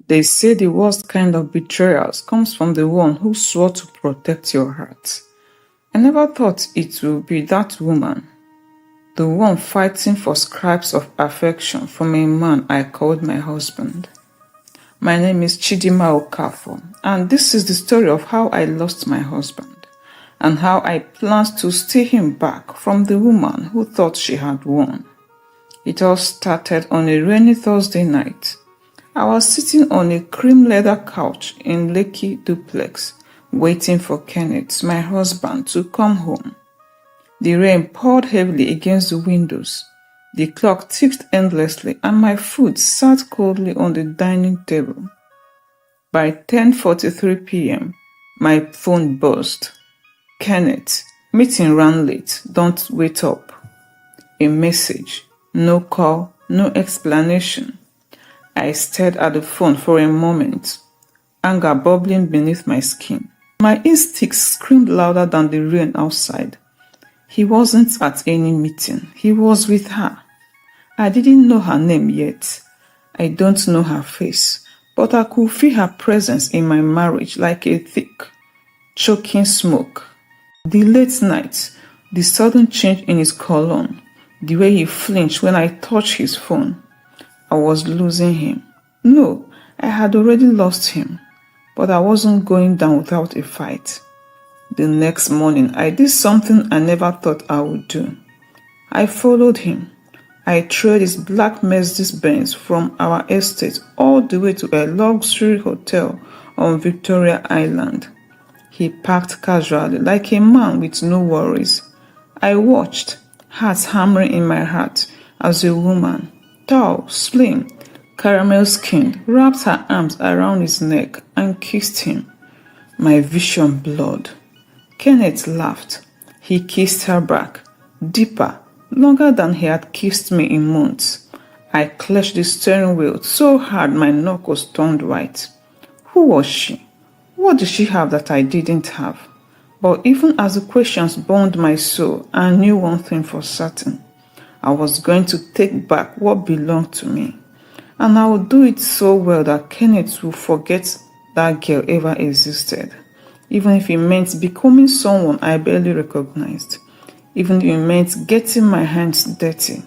They say the worst kind of betrayals comes from the one who swore to protect your heart. I never thought it would be that woman, the one fighting for scraps of affection from a man I called my husband. My name is Chidimma Okafo, and this is the story of how I lost my husband, and how I planned to steal him back from the woman who thought she had won. It all started on a rainy Thursday night. I was sitting on a cream leather couch in Lekki duplex, waiting for Kenneth, my husband, to come home. The rain poured heavily against the windows. The clock ticked endlessly, and my food sat coldly on the dining table. By 10:43 p.m., my phone buzzed. Kenneth, meeting ran late. Don't wait up. A message. No call, no explanation. I stared at the phone for a moment, anger bubbling beneath my skin. My instincts screamed louder than the rain outside. He wasn't at any meeting. He was with her. I didn't know her name yet. I don't know her face, but I could feel her presence in my marriage like a thick, choking smoke. The late night, the sudden change in his cologne, the way he flinched when I touched his phone. I was losing him. No, I had already lost him, but I wasn't going down without a fight. The next morning, I did something I never thought I would do. I followed him. I trailed his black Mercedes-Benz from our estate all the way to a luxury hotel on Victoria Island. He parked casually, like a man with no worries. I watched, heart hammering in my heart, as a woman, tall, slim, caramel-skinned, wrapped her arms around his neck and kissed him. My vision blurred. Kenneth laughed. He kissed her back, deeper, longer than he had kissed me in months. I clutched the steering wheel so hard my knuckles turned white. Who was she? What did she have that I didn't have? But even as the questions burned my soul, I knew one thing for certain. I was going to take back what belonged to me. And I would do it so well that Kenneth would forget that girl ever existed. Even if it meant becoming someone I barely recognized. Even if it meant getting my hands dirty.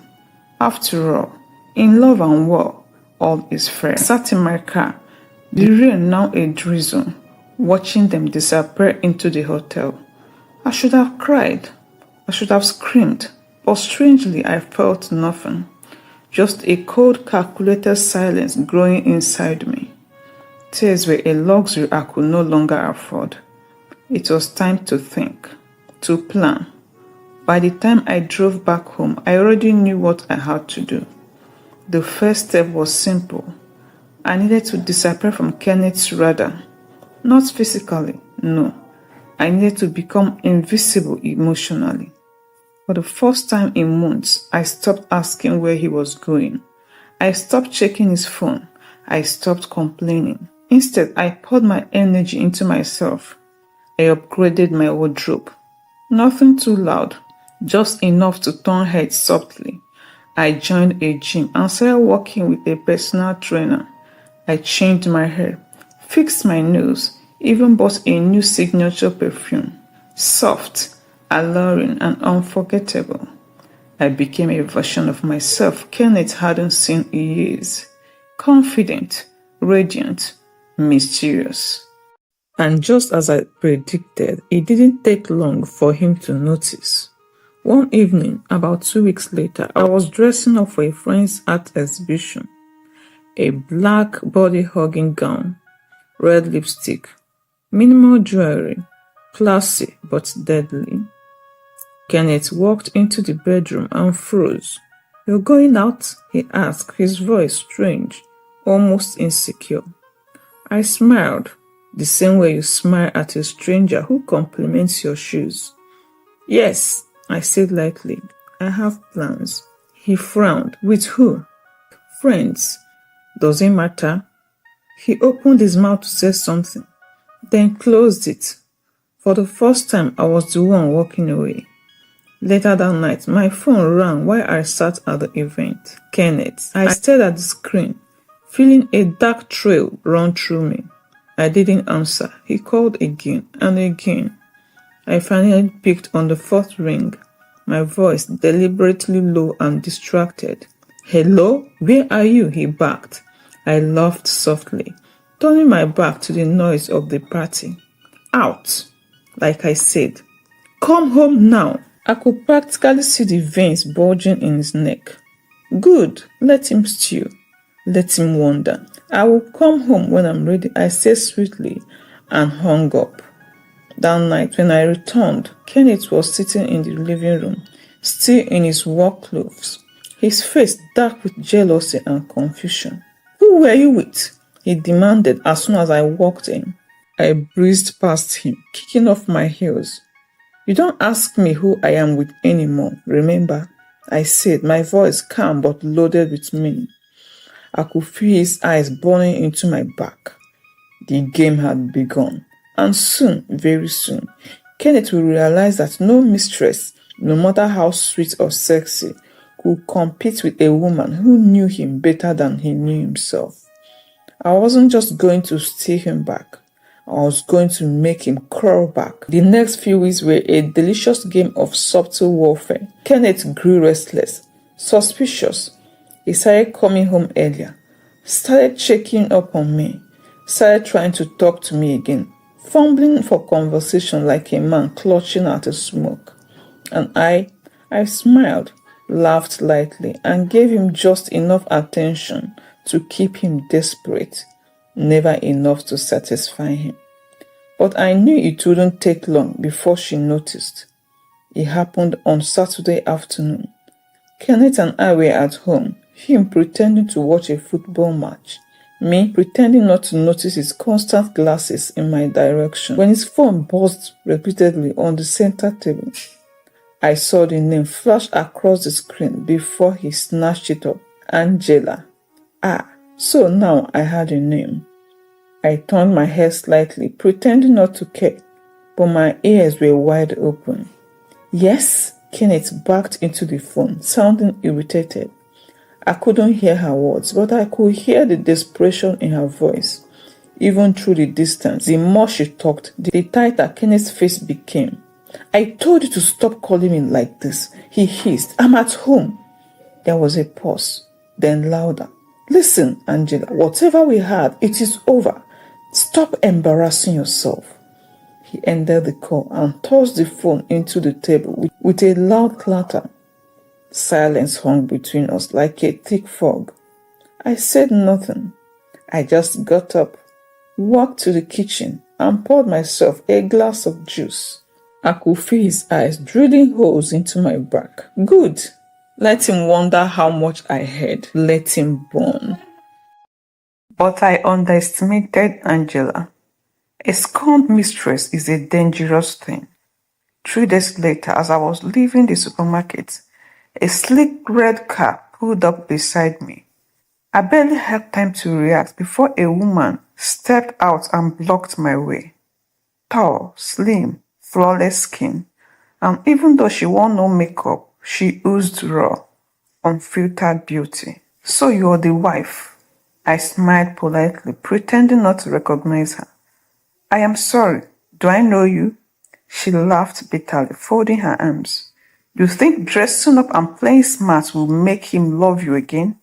After all, in love and war, all is fair. I sat in my car, the rain now a drizzle, watching them disappear into the hotel. I should have cried. I should have screamed. But strangely, I felt nothing. Just a cold, calculated silence growing inside me. Tears were a luxury I could no longer afford. It was time to think, to plan. By the time I drove back home, I already knew what I had to do. The first step was simple. I needed to disappear from Kenneth's radar. Not physically, no. I needed to become invisible emotionally. For the first time in months, I stopped asking where he was going. I stopped checking his phone. I stopped complaining. Instead, I poured my energy into myself. I upgraded my wardrobe. Nothing too loud, just enough to turn heads softly. I joined a gym and started working with a personal trainer. I changed my hair, fixed my nails, even bought a new signature perfume. Soft, alluring, and unforgettable. I became a version of myself Kenneth hadn't seen in years. Confident, radiant, mysterious. And just as I predicted, it didn't take long for him to notice. One evening, about 2 weeks later, I was dressing up for a friend's art exhibition. A black body-hugging gown, red lipstick, minimal jewelry, classy but deadly. Kenneth walked into the bedroom and froze. "You're going out?" he asked, his voice strange, almost insecure. I smiled, the same way you smile at a stranger who compliments your shoes. "Yes," I said lightly, "I have plans." He frowned. "With who?" "Friends." "Does it matter?" He opened his mouth to say something, then closed it. For the first time, I was the one walking away. Later that night, my phone rang while I sat at the event. Kenneth. I stared at the screen, feeling a dark trail run through me. I didn't answer. He called again and again. I finally picked on the fourth ring, my voice deliberately low and distracted. "Hello? Where are you?" he barked. I laughed softly, turning my back to the noise of the party. "Out," like I said. "Come home now." I could practically see the veins bulging in his neck. "Good, let him stew. Let him wander. I will come home when I'm ready," I said sweetly and hung up. That night when I returned, Kenneth was sitting in the living room, still in his work clothes, his face dark with jealousy and confusion. "Who were you with?" he demanded as soon as I walked in. I breezed past him, kicking off my heels. "You don't ask me who I am with anymore, remember?" I said, my voice calm but loaded with meaning. I could feel his eyes burning into my back. The game had begun, and soon, very soon, Kenneth will realize that no mistress, no matter how sweet or sexy, could compete with a woman who knew him better than he knew himself. I wasn't just going to steal him back. I was going to make him crawl back. The next few weeks were a delicious game of subtle warfare. Kenneth grew restless, suspicious. He started coming home earlier, started checking up on me, started trying to talk to me again, fumbling for conversation like a man clutching at a smoke. And I smiled, laughed lightly, and gave him just enough attention to keep him desperate, never enough to satisfy him. But I knew it wouldn't take long before she noticed. It happened on Saturday afternoon. Kenneth and I were at home, him pretending to watch a football match, me pretending not to notice his constant glances in my direction when his phone buzzed repeatedly on the center table. I saw the name flash across the screen before he snatched it up. Angela. So now I had a name. I turned my head slightly, pretending not to care, but my ears were wide open. "Yes?" Kenneth backed into the phone, sounding irritated. I couldn't hear her words, but I could hear the desperation in her voice. Even through the distance, the more she talked, the tighter Kenneth's face became. "I told you to stop calling me like this," he hissed. "I'm at home." There was a pause, then louder. "Listen, Angela, whatever we had, it is over. Stop embarrassing yourself." He ended the call and tossed the phone into the table with a loud clatter. Silence hung between us like a thick fog. I said nothing. I just got up, walked to the kitchen, and poured myself a glass of juice. I could feel his eyes drilling holes into my back. Good. Let him wonder how much I had. Let him burn. But I underestimated Angela. A scorned mistress is a dangerous thing. 3 days later, as I was leaving the supermarket, a sleek red car pulled up beside me. I barely had time to react before a woman stepped out and blocked my way. Tall, slim, flawless skin, and even though she wore no makeup, she oozed raw, unfiltered beauty. "So you're the wife?" I smiled politely, pretending not to recognize her. "I am sorry. Do I know you?" She laughed bitterly, folding her arms. "You think dressing up and playing smart will make him love you again?"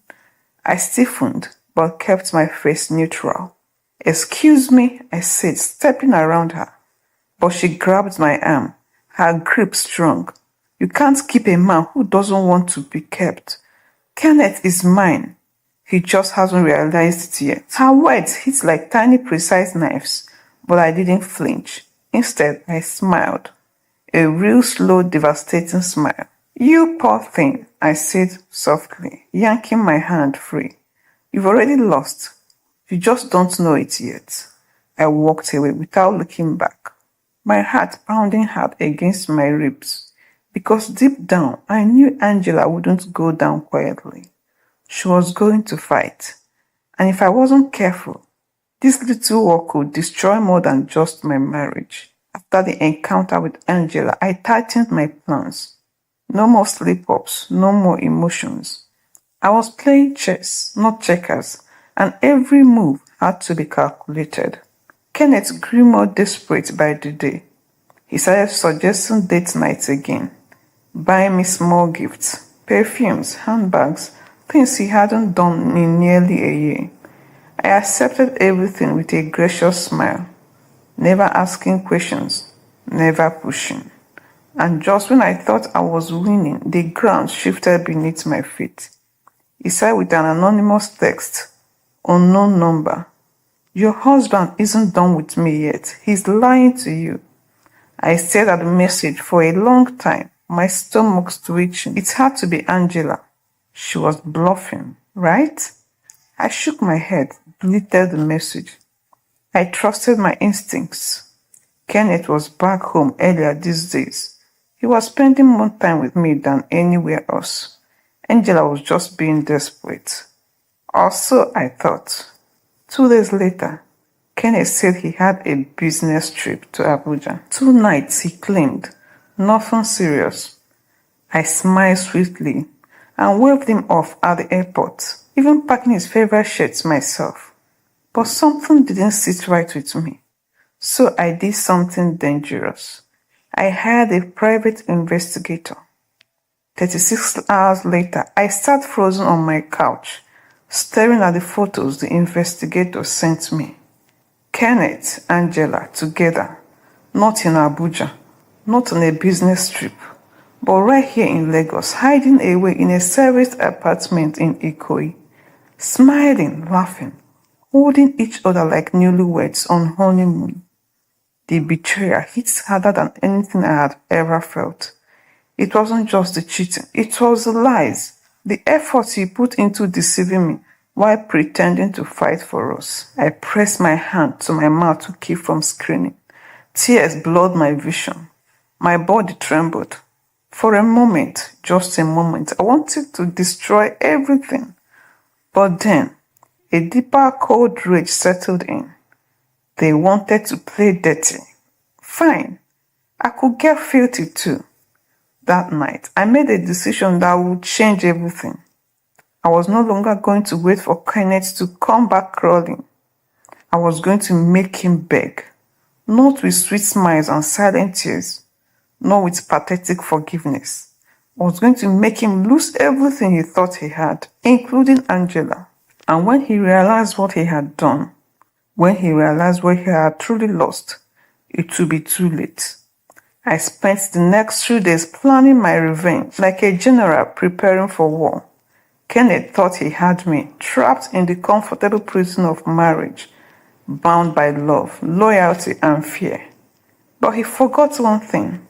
I stiffened, but kept my face neutral. "Excuse me," I said, stepping around her. But she grabbed my arm, her grip strong. "You can't keep a man who doesn't want to be kept. Kenneth is mine. He just hasn't realized it yet." Her words hit like tiny precise knives, but I didn't flinch. Instead, I smiled. A real slow, devastating smile. "You poor thing," I said softly, yanking my hand free. "You've already lost. You just don't know it yet." I walked away without looking back, my heart pounding hard against my ribs, because deep down I knew Angela wouldn't go down quietly. She was going to fight, and if I wasn't careful, this little war could destroy more than just my marriage. After the encounter with Angela, I tightened my plans. No more slip-ups, no more emotions. I was playing chess, not checkers, and every move had to be calculated. Kenneth grew more desperate by the day. He started suggesting date nights again, buying me small gifts, perfumes, handbags, things he hadn't done in nearly a year. I accepted everything with a gracious smile, never asking questions, never pushing. And just when I thought I was winning, the ground shifted beneath my feet. He said with an anonymous text, unknown number, "Your husband isn't done with me yet. He's lying to you." I stared at the message for a long time, my stomach twitching. It had to be Angela. She was bluffing, right? I shook my head, deleted the message. I trusted my instincts. Kenneth was back home earlier these days. He was spending more time with me than anywhere else. Angela was just being desperate. Or so I thought. 2 days later, Kenneth said he had a business trip to Abuja. 2 nights, he claimed. Nothing serious. I smiled sweetly and waved him off at the airport, even packing his favorite shirts myself. But something didn't sit right with me. So I did something dangerous. I hired a private investigator. 36 hours later, I sat frozen on my couch, staring at the photos the investigator sent me. Kenneth, Angela, together, not in Abuja, not on a business trip, but right here in Lagos, hiding away in a serviced apartment in Ikoyi, smiling, laughing, holding each other like newlyweds on honeymoon. The betrayal hits harder than anything I had ever felt. It wasn't just the cheating, it was the lies, the effort he put into deceiving me while pretending to fight for us. I pressed my hand to my mouth to keep from screaming. Tears blurred my vision. My body trembled. For a moment, just a moment, I wanted to destroy everything. But then, a deeper cold rage settled in. They wanted to play dirty. Fine, I could get filthy too. That night, I made a decision that would change everything. I was no longer going to wait for Kenneth to come back crawling. I was going to make him beg, not with sweet smiles and silent tears, not with pathetic forgiveness. I was going to make him lose everything he thought he had, including Angela. And when he realized what he had done, when he realized what he had truly lost, it would be too late. I spent the next 2 days planning my revenge, like a general preparing for war. Kenneth thought he had me, trapped in the comfortable prison of marriage, bound by love, loyalty, and fear. But he forgot one thing.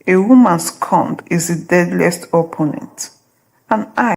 A woman scorned is the deadliest opponent. And I